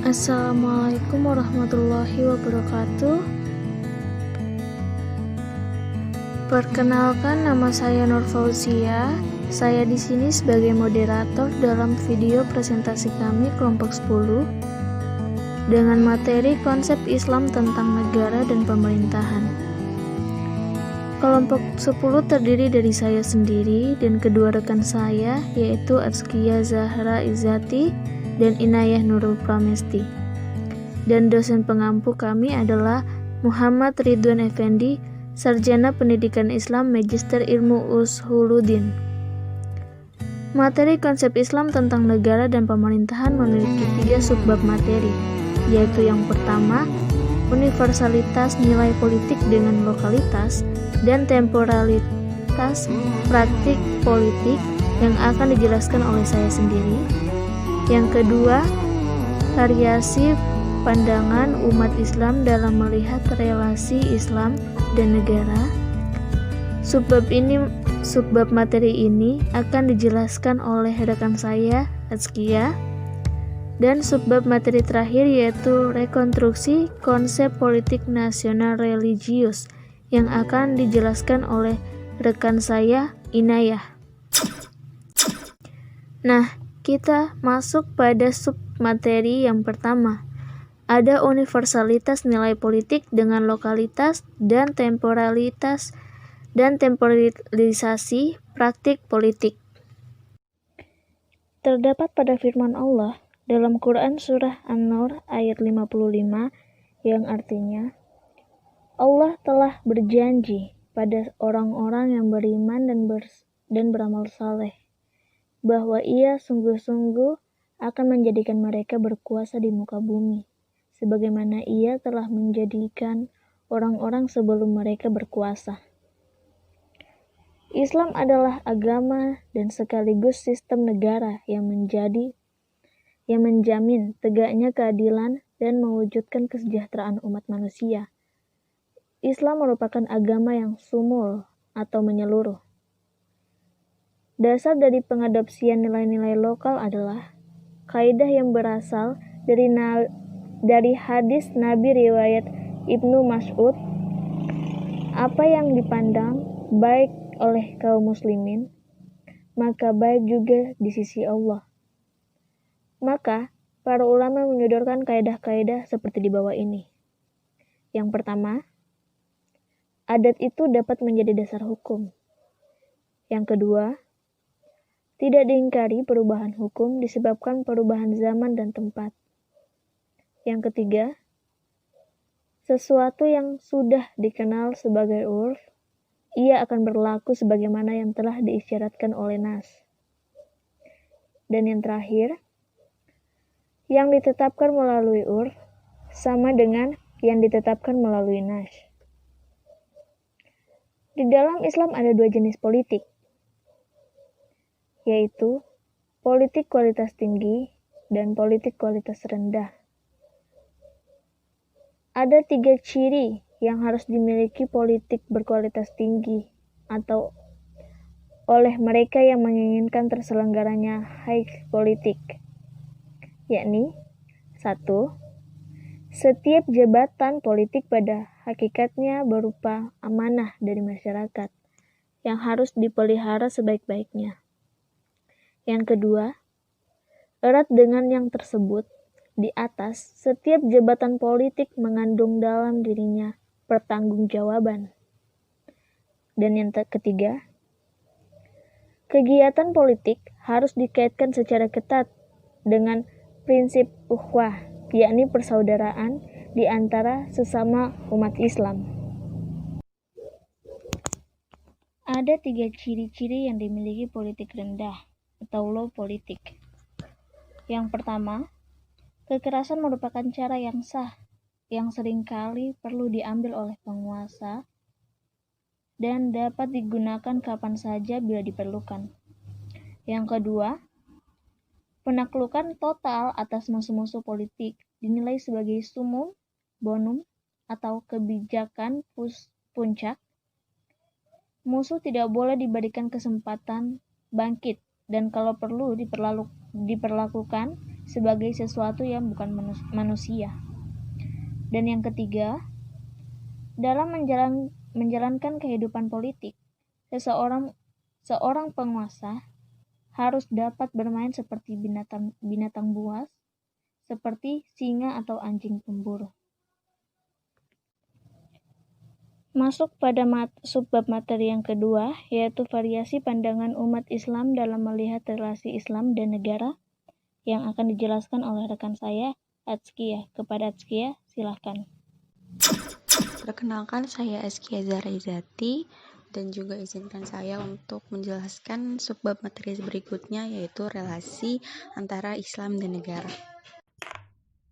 Assalamualaikum warahmatullahi wabarakatuh. Perkenalkan, nama saya Nur Fauzia. Saya di sini sebagai moderator dalam video presentasi kami kelompok 10 dengan materi konsep Islam tentang negara dan pemerintahan. Kelompok 10 terdiri dari saya sendiri dan kedua rekan saya, yaitu Azkia Zahra Izzati dan Inayah Nurul Pramesti. Dan dosen pengampu kami adalah Muhammad Ridwan Effendi, Sarjana Pendidikan Islam Magister Ilmu Ushuluddin. Materi konsep Islam tentang negara dan pemerintahan memiliki 3 subbab materi, yaitu yang pertama, universalitas nilai politik dengan lokalitas dan temporalitas praktik politik yang akan dijelaskan oleh saya sendiri. Yang kedua, variasi pandangan umat Islam dalam melihat relasi Islam dan negara. Subbab materi ini akan dijelaskan oleh rekan saya, Azkia. Dan subbab materi terakhir yaitu rekonstruksi konsep politik nasional religius yang akan dijelaskan oleh rekan saya, Inayah. Nah, kita masuk pada submateri yang pertama. Ada universalitas nilai politik dengan lokalitas dan temporalisasi praktik politik. Terdapat pada firman Allah dalam Quran Surah An-Nur ayat 55 yang artinya, Allah telah berjanji pada orang-orang yang beriman dan beramal saleh bahwa Ia sungguh-sungguh akan menjadikan mereka berkuasa di muka bumi, sebagaimana Ia telah menjadikan orang-orang sebelum mereka berkuasa. Islam adalah agama dan sekaligus sistem negara yang menjamin tegaknya keadilan dan mewujudkan kesejahteraan umat manusia. Islam merupakan agama yang sumul atau menyeluruh. Dasar dari pengadopsian nilai-nilai lokal adalah kaidah yang berasal dari hadis Nabi riwayat Ibnu Mas'ud, apa yang dipandang baik oleh kaum muslimin, maka baik juga di sisi Allah. Maka, para ulama menyodorkan kaidah-kaidah seperti di bawah ini. Yang pertama, adat itu dapat menjadi dasar hukum. Yang kedua, tidak diingkari perubahan hukum disebabkan perubahan zaman dan tempat. Yang ketiga, sesuatu yang sudah dikenal sebagai urf, ia akan berlaku sebagaimana yang telah diisyaratkan oleh nas. Dan yang terakhir, yang ditetapkan melalui urf sama dengan yang ditetapkan melalui nas. Di dalam Islam ada 2 jenis politik, yaitu politik kualitas tinggi dan politik kualitas rendah. Ada 3 ciri yang harus dimiliki politik berkualitas tinggi atau oleh mereka yang menginginkan terselenggaranya high politik, yakni 1. Setiap jabatan politik pada hakikatnya berupa amanah dari masyarakat yang harus dipelihara sebaik-baiknya. Yang kedua, erat dengan yang tersebut, di atas, setiap jabatan politik mengandung dalam dirinya pertanggungjawaban. Dan yang ketiga, kegiatan politik harus dikaitkan secara ketat dengan prinsip ukhuwah, yakni persaudaraan di antara sesama umat Islam. Ada 3 ciri-ciri yang dimiliki politik rendah atau low politik. Yang pertama, kekerasan merupakan cara yang sah, yang seringkali perlu diambil oleh penguasa dan dapat digunakan kapan saja bila diperlukan. Yang kedua, penaklukan total atas musuh-musuh politik dinilai sebagai summum bonum atau kebijakan puncak. Musuh tidak boleh diberikan kesempatan bangkit dan kalau perlu diperlakukan sebagai sesuatu yang bukan manusia. Dan yang ketiga, dalam menjalankan kehidupan politik, seorang penguasa harus dapat bermain seperti binatang buas, seperti singa atau anjing pemburu. Masuk pada subbab materi yang kedua, yaitu variasi pandangan umat Islam dalam melihat relasi Islam dan negara, yang akan dijelaskan oleh rekan saya, Atskia. Kepada Atskia, silahkan. Perkenalkan, saya Askia Zahra Izati, dan juga izinkan saya untuk menjelaskan subbab materi berikutnya, yaitu relasi antara Islam dan negara.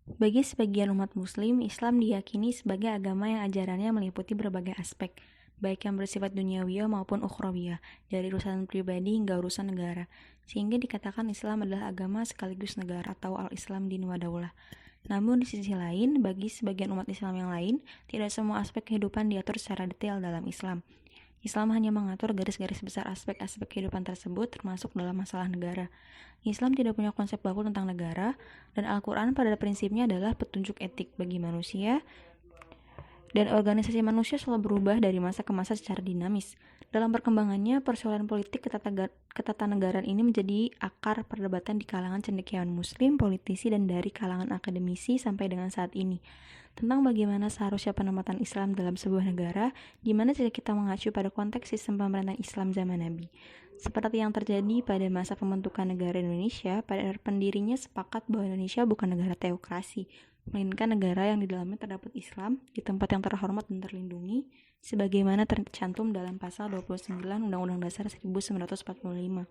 Bagi sebagian umat muslim, Islam diyakini sebagai agama yang ajarannya meliputi berbagai aspek, baik yang bersifat duniawiyah maupun ukhrawiyah, dari urusan pribadi hingga urusan negara, sehingga dikatakan Islam adalah agama sekaligus negara atau al-Islam din wa daulah. Namun di sisi lain, bagi sebagian umat Islam yang lain, tidak semua aspek kehidupan diatur secara detail dalam Islam. Islam hanya mengatur garis-garis besar aspek-aspek kehidupan tersebut, termasuk dalam masalah negara. Islam tidak punya konsep baku tentang negara, dan Al-Quran pada prinsipnya adalah petunjuk etik bagi manusia, dan organisasi manusia selalu berubah dari masa ke masa secara dinamis. Dalam perkembangannya, persoalan politik ketatanegaraan ini menjadi akar perdebatan di kalangan cendekiawan muslim, politisi, dan dari kalangan akademisi sampai dengan saat ini. Tentang bagaimana seharusnya penempatan Islam dalam sebuah negara, di mana jika kita mengacu pada konteks sistem pemerintahan Islam zaman Nabi. Seperti yang terjadi pada masa pembentukan negara Indonesia, pada pendirinya sepakat bahwa Indonesia bukan negara teokrasi, melainkan negara yang di dalamnya terdapat Islam di tempat yang terhormat dan terlindungi, sebagaimana tercantum dalam pasal 29 Undang-Undang Dasar 1945.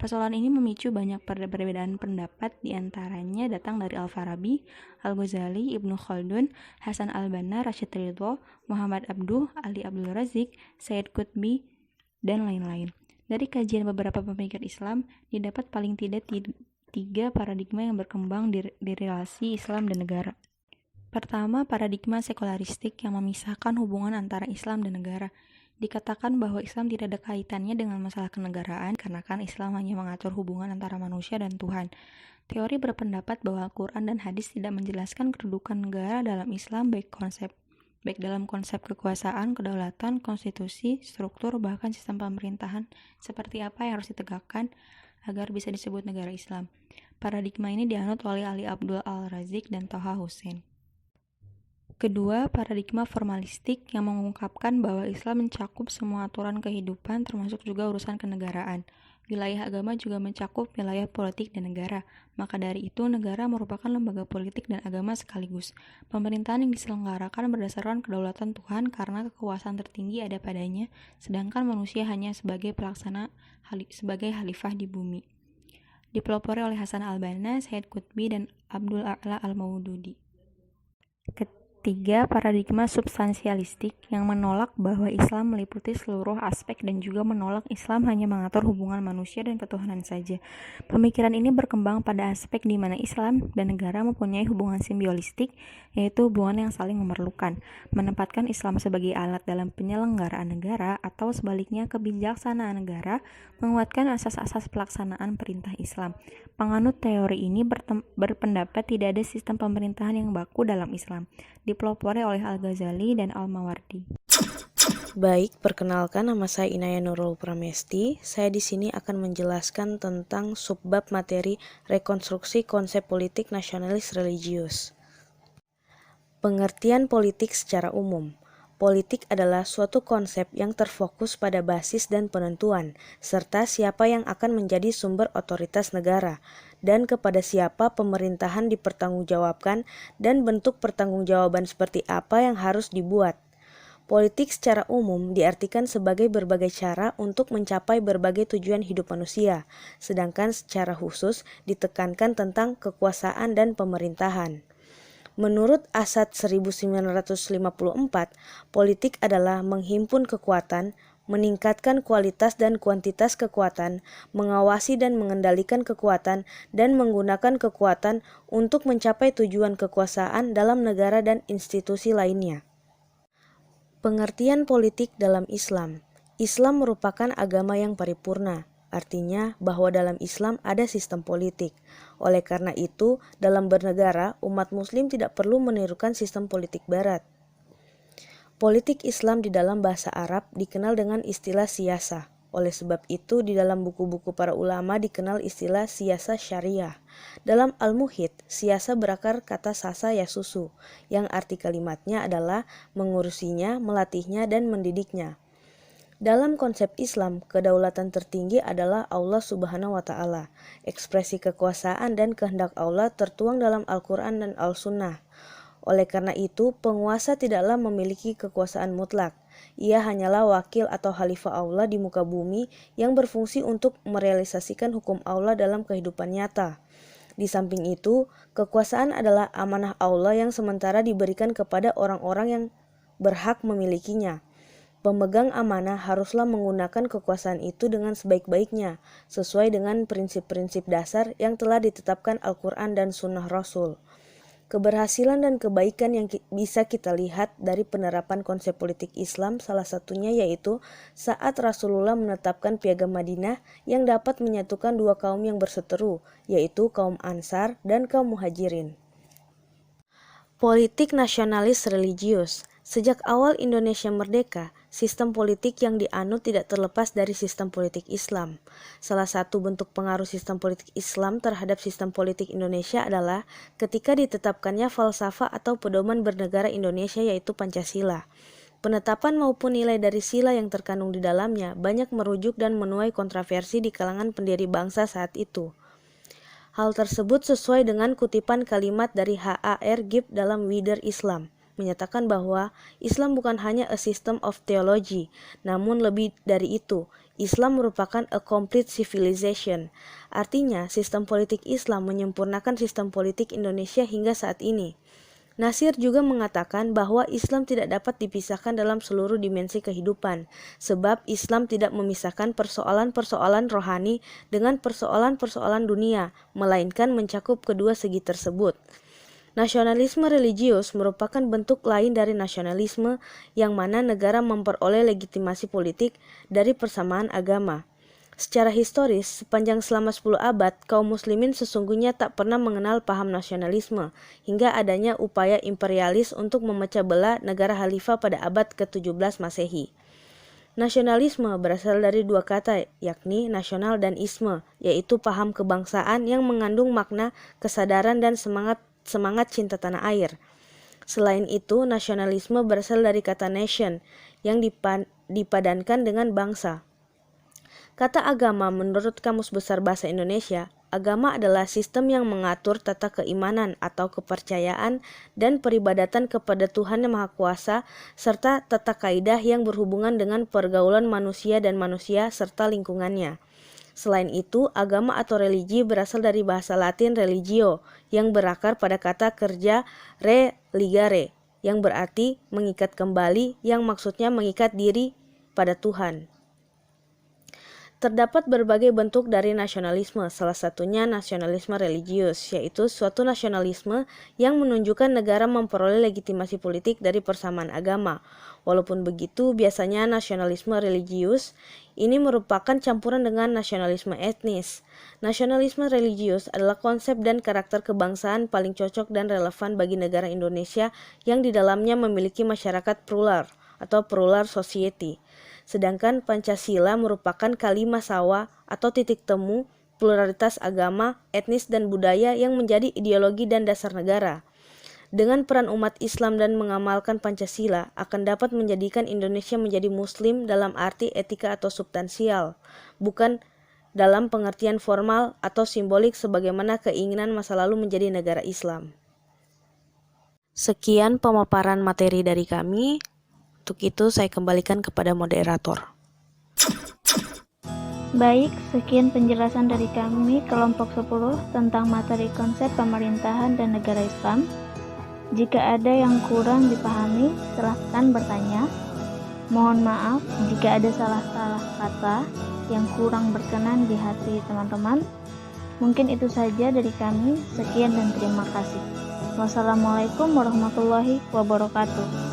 Persoalan ini memicu banyak perbedaan pendapat, diantaranya datang dari Al-Farabi, Al-Ghazali, Ibnu Khaldun, Hasan al-Banna, Rashid Ridho, Muhammad Abduh, Ali Abdul Razik, Sayyid Qutbi, dan lain-lain. Dari kajian beberapa pemikir Islam, didapat paling tidak tiga paradigma yang berkembang di relasi Islam dan negara. Pertama, paradigma sekularistik yang memisahkan hubungan antara Islam dan negara. Dikatakan bahwa Islam tidak ada kaitannya dengan masalah kenegaraan karena kan Islam hanya mengatur hubungan antara manusia dan Tuhan. Teori berpendapat bahwa Al-Quran dan hadis tidak menjelaskan kedudukan negara dalam Islam baik dalam konsep kekuasaan, kedaulatan, konstitusi, struktur, bahkan sistem pemerintahan seperti apa yang harus ditegakkan agar bisa disebut negara Islam. Paradigma ini dianut oleh Ali Abdul Al-Razik dan Toha Hussein. Kedua, paradigma formalistik yang mengungkapkan bahwa Islam mencakup semua aturan kehidupan termasuk juga urusan kenegaraan. Wilayah agama juga mencakup wilayah politik dan negara. Maka dari itu, negara merupakan lembaga politik dan agama sekaligus. Pemerintahan yang diselenggarakan berdasarkan kedaulatan Tuhan karena kekuasaan tertinggi ada padanya, sedangkan manusia hanya sebagai sebagai khalifah di bumi. Dipelopori oleh Hasan al-Banna, Sayyid Qutbi, dan Abdul A'la al-Maududi. Ketiga, paradigma substansialistik yang menolak bahwa Islam meliputi seluruh aspek dan juga menolak Islam hanya mengatur hubungan manusia dan ketuhanan saja. Pemikiran ini berkembang pada aspek di mana Islam dan negara mempunyai hubungan simbiolistik, yaitu hubungan yang saling memerlukan, menempatkan Islam sebagai alat dalam penyelenggaraan negara atau sebaliknya kebijaksanaan negara menguatkan asas-asas pelaksanaan perintah Islam. Penganut teori ini berpendapat tidak ada sistem pemerintahan yang baku dalam Islam, dipelopori oleh Al-Ghazali dan Al-Mawardi. Baik, perkenalkan nama saya Inaya Nurul Pramesti. Saya di sini akan menjelaskan tentang subbab materi rekonstruksi konsep politik nasionalis religius. Pengertian politik secara umum. Politik adalah suatu konsep yang terfokus pada basis dan penentuan, serta siapa yang akan menjadi sumber otoritas negara, dan kepada siapa pemerintahan dipertanggungjawabkan dan bentuk pertanggungjawaban seperti apa yang harus dibuat. Politik secara umum diartikan sebagai berbagai cara untuk mencapai berbagai tujuan hidup manusia, sedangkan secara khusus ditekankan tentang kekuasaan dan pemerintahan. Menurut Asad 1954, politik adalah menghimpun kekuatan, meningkatkan kualitas dan kuantitas kekuatan, mengawasi dan mengendalikan kekuatan, dan menggunakan kekuatan untuk mencapai tujuan kekuasaan dalam negara dan institusi lainnya. Pengertian politik dalam Islam. Islam merupakan agama yang paripurna, artinya bahwa dalam Islam ada sistem politik. Oleh karena itu, dalam bernegara, umat muslim tidak perlu menirukan sistem politik barat. Politik Islam di dalam bahasa Arab dikenal dengan istilah siyasah. Oleh sebab itu, di dalam buku-buku para ulama dikenal istilah siyasah syariah. Dalam Al-Muhit, siyasah berakar kata sasa yasusu, yang arti kalimatnya adalah mengurusinya, melatihnya, dan mendidiknya. Dalam konsep Islam, kedaulatan tertinggi adalah Allah Subhanahu wa Ta'ala. Ekspresi kekuasaan dan kehendak Allah tertuang dalam Al-Quran dan Al-Sunnah. Oleh karena itu, penguasa tidaklah memiliki kekuasaan mutlak. Ia hanyalah wakil atau khalifah Allah di muka bumi yang berfungsi untuk merealisasikan hukum Allah dalam kehidupan nyata. Di samping itu, kekuasaan adalah amanah Allah yang sementara diberikan kepada orang-orang yang berhak memilikinya. Pemegang amanah haruslah menggunakan kekuasaan itu dengan sebaik-baiknya, sesuai dengan prinsip-prinsip dasar yang telah ditetapkan Al-Quran dan Sunnah Rasul. Keberhasilan dan kebaikan yang bisa kita lihat dari penerapan konsep politik Islam salah satunya yaitu saat Rasulullah menetapkan Piagam Madinah yang dapat menyatukan dua kaum yang berseteru, yaitu kaum Ansar dan kaum Muhajirin. Politik nasionalis religius. Sejak awal Indonesia merdeka, sistem politik yang dianut tidak terlepas dari sistem politik Islam. Salah satu bentuk pengaruh sistem politik Islam terhadap sistem politik Indonesia adalah ketika ditetapkannya falsafah atau pedoman bernegara Indonesia yaitu Pancasila. Penetapan maupun nilai dari sila yang terkandung di dalamnya banyak merujuk dan menuai kontroversi di kalangan pendiri bangsa saat itu. Hal tersebut sesuai dengan kutipan kalimat dari H.A.R. Gibb dalam Wider Islam, menyatakan bahwa Islam bukan hanya a system of theology, namun lebih dari itu, Islam merupakan a complete civilization. Artinya, sistem politik Islam menyempurnakan sistem politik Indonesia hingga saat ini. Nasir juga mengatakan bahwa Islam tidak dapat dipisahkan dalam seluruh dimensi kehidupan, sebab Islam tidak memisahkan persoalan-persoalan rohani dengan persoalan-persoalan dunia, melainkan mencakup kedua segi tersebut. Nasionalisme religius merupakan bentuk lain dari nasionalisme yang mana negara memperoleh legitimasi politik dari persamaan agama. Secara historis, sepanjang selama 10 abad, kaum muslimin sesungguhnya tak pernah mengenal paham nasionalisme, hingga adanya upaya imperialis untuk memecah belah negara khalifah pada abad ke-17 Masehi. Nasionalisme berasal dari dua kata, yakni nasional dan isme, yaitu paham kebangsaan yang mengandung makna kesadaran dan semangat cinta tanah air. Selain itu, nasionalisme berasal dari kata nation yang dipadankan dengan bangsa. Kata agama menurut Kamus Besar Bahasa Indonesia, agama adalah sistem yang mengatur tata keimanan atau kepercayaan dan peribadatan kepada Tuhan Yang Maha Kuasa serta tata kaidah yang berhubungan dengan pergaulan manusia dan manusia serta lingkungannya. Selain itu, agama atau religi berasal dari bahasa Latin religio yang berakar pada kata kerja religare yang berarti mengikat kembali yang maksudnya mengikat diri pada Tuhan. Terdapat berbagai bentuk dari nasionalisme, salah satunya nasionalisme religius, yaitu suatu nasionalisme yang menunjukkan negara memperoleh legitimasi politik dari persamaan agama. Walaupun begitu, biasanya nasionalisme religius ini merupakan campuran dengan nasionalisme etnis. Nasionalisme religius adalah konsep dan karakter kebangsaan paling cocok dan relevan bagi negara Indonesia yang di dalamnya memiliki masyarakat plural atau plural society. Sedangkan Pancasila merupakan kalimat sawa atau titik temu pluralitas agama, etnis, dan budaya yang menjadi ideologi dan dasar negara. Dengan peran umat Islam dan mengamalkan Pancasila akan dapat menjadikan Indonesia menjadi muslim dalam arti etika atau substansial, bukan dalam pengertian formal atau simbolik sebagaimana keinginan masa lalu menjadi negara Islam. Sekian pemaparan materi dari kami. Untuk itu saya kembalikan kepada moderator. Baik, sekian penjelasan dari kami kelompok 10 tentang materi konsep pemerintahan dan negara Islam. Jika ada yang kurang dipahami, silahkan bertanya. Mohon maaf jika ada salah-salah kata yang kurang berkenan di hati teman-teman. Mungkin itu saja dari kami. Sekian dan terima kasih. Wassalamualaikum warahmatullahi wabarakatuh.